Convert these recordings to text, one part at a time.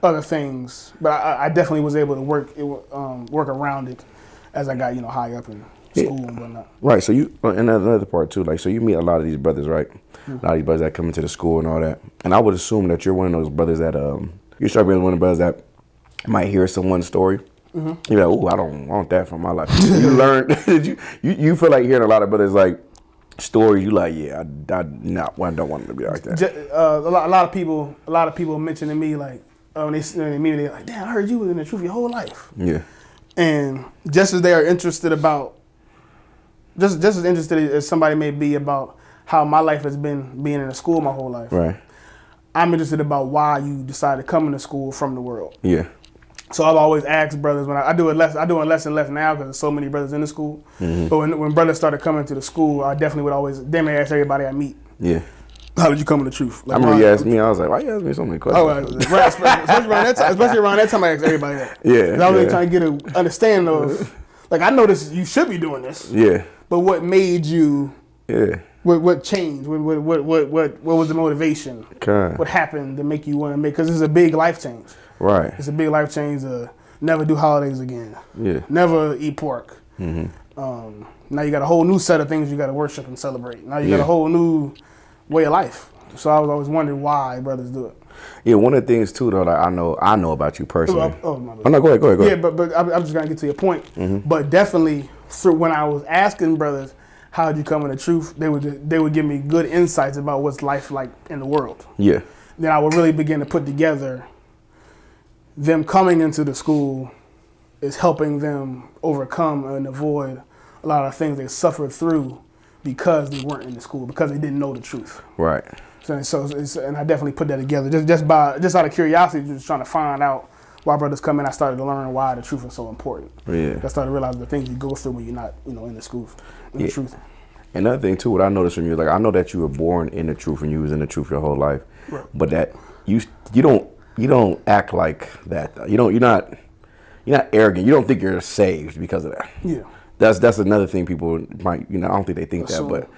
other things, but I definitely was able to work around it as I got high up in school and whatnot. Right. So you and another part too, like so you meet a lot of these brothers, right? A lot of these brothers that come into the school and all that. And I would assume that you're one of those brothers that you start being one of the brothers that might hear someone's story. You're like, oh, I don't want that from my life. You learn. you feel like hearing a lot of brothers like stories. You like, yeah, I don't want them to be like that. A lot of people mention to me like, when they meet me, they're like, damn, I heard you was in the truth your whole life. Yeah. And just as they are interested about, just as interested as somebody may be about how my life has been being in a school my whole life. Right. I'm interested about why you decided to come into school from the world. Yeah. So I've always asked brothers when I do it less. I do it less and less now because there's so many brothers in the school. But when brothers started coming to the school, I definitely would always ask everybody I meet. Yeah. How did you come in the truth? Like, I remember you asked me. I was like, why you ask me so many questions? Right, especially around that time, I asked everybody that. Yeah. I was really trying to get an understanding of, like, I know this. You should be doing this. Yeah. But what made you? Yeah. What changed? What was the motivation? Okay. What happened to make you want to make? Because it's a big life change. Right. It's a big life change to never do holidays again. Yeah. Never eat pork. Now you got a whole new set of things you got to worship and celebrate. Now you got a whole new way of life. So I was always wondering why brothers do it. Yeah, one of the things too though, like I know about you personally. Oh my bad. Oh no, go ahead. Yeah, but I'm just gonna get to your point. But definitely, when I was asking brothers, how did you come in the truth? They would give me good insights about what's life like in the world. Yeah. Then I would really begin to put together them coming into the school is helping them overcome and avoid a lot of things they suffered through because they weren't in the school, because they didn't know the truth. Right. And I definitely put that together just out of curiosity, just trying to find out why brothers come in. I started to learn why the truth is so important. Yeah. I started to realize the things you go through when you're not, in the school, the truth. Another thing too, what I noticed from you, like I know that you were born in the truth and you was in the truth your whole life, right. But that you don't act like that. You're not arrogant. You don't think you're saved because of that. Yeah. That's another thing people might, I don't think they think that, but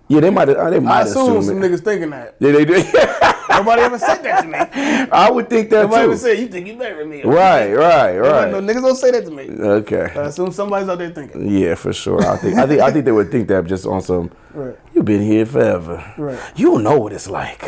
yeah, they might I assume assume some it. niggas thinking that. Yeah, they do. Nobody ever said that to me. I would think that Nobody too. ever said, you think you better than me. Right. No, niggas don't say that to me. Okay. I assume somebody's out there thinking. Yeah, for sure. I think they would think that just on some. Right. You've been here forever. Right. You don't know what it's like.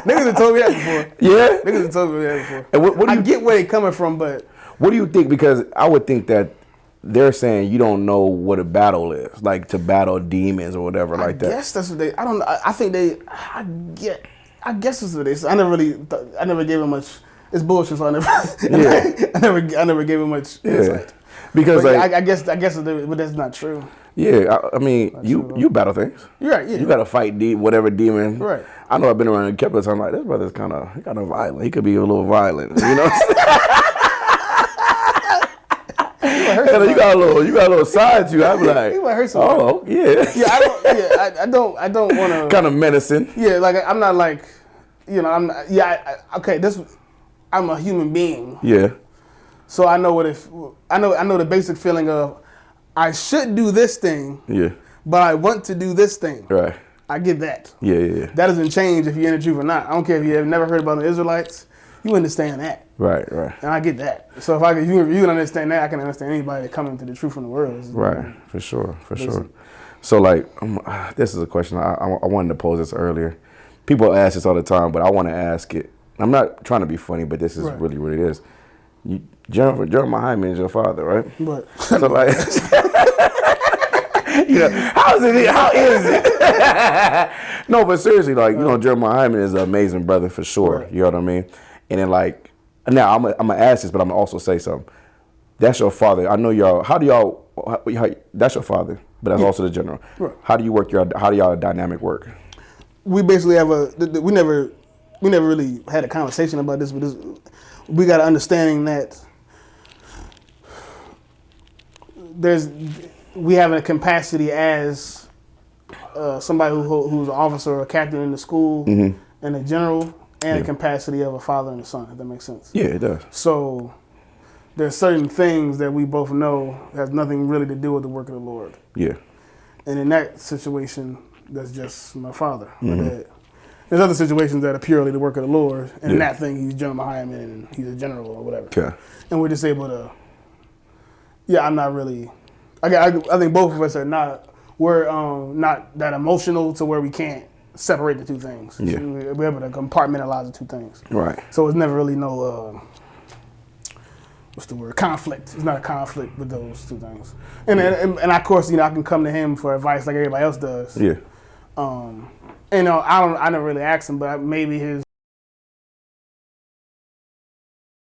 Niggas have told me that before. Yeah. Niggas have told me that before. And what I get where they coming from, but what do you think? Because I would think that they're saying you don't know what a battle is, like to battle demons or whatever like that. I guess that's what they. I don't know. I think they. I guess that's what they say. I never gave them much. It's bullshit. So I never. Yeah. I never gave them much insight. Because but like, I guess, but that's not true. Yeah, I mean, you battle things. You're right. Yeah. You got to fight whatever demon. Right. I know I've been around a couple of times. Like this brother's kind of violent. He could be a little violent. You got a little side to you. I'm like, you might hurt somebody. Oh yeah. Yeah, I don't want to. Kind of menacing. Yeah, like I'm not like, I'm not. Yeah, okay. I'm a human being. Yeah. So I know I know the basic feeling of I should do this thing. Yeah. But I want to do this thing. Right. I get that. Yeah. That doesn't change if you're in the truth or not. I don't care if you have never heard about the Israelites. You understand that. Right. And I get that. So if you can understand that, I can understand anybody that coming to the truth in the world. Right. For sure. So like, this is a question I wanted to pose this earlier. People ask this all the time, but I want to ask it. I'm not trying to be funny, but this is really what it is. Jeremiah Hyman is your father, right? But so like, how is it? No, but seriously, like, Jeremiah Hyman is an amazing brother for sure. Right. You know what I mean? And then like, now I'm gonna ask this, but I'm gonna also say something. That's your father. I know y'all. That's your father, but that's also the general. Right. How do y'all dynamic work? We basically have we never really had a conversation about this, but we got an understanding that we have a capacity as somebody who's an officer or a captain in the school and a general, and a capacity of a father and a son, if that makes sense. Yeah, it does. So there's certain things that we both know has nothing really to do with the work of the Lord. Yeah. And in that situation, that's just my father, my dad. There's other situations that are purely the work of the Lord, and in Yeah. that thing he's General Hyman and he's a general or whatever. Okay. And we're just able to. Yeah, I'm not really. I think both of us are not. We're not that emotional to where we can't separate the two things. Yeah. So we're able to compartmentalize the two things. Right. So it's never really no. What's the word? Conflict. It's not a conflict with those two things. And of course, I can come to him for advice like everybody else does. Yeah. I never really asked him, but maybe his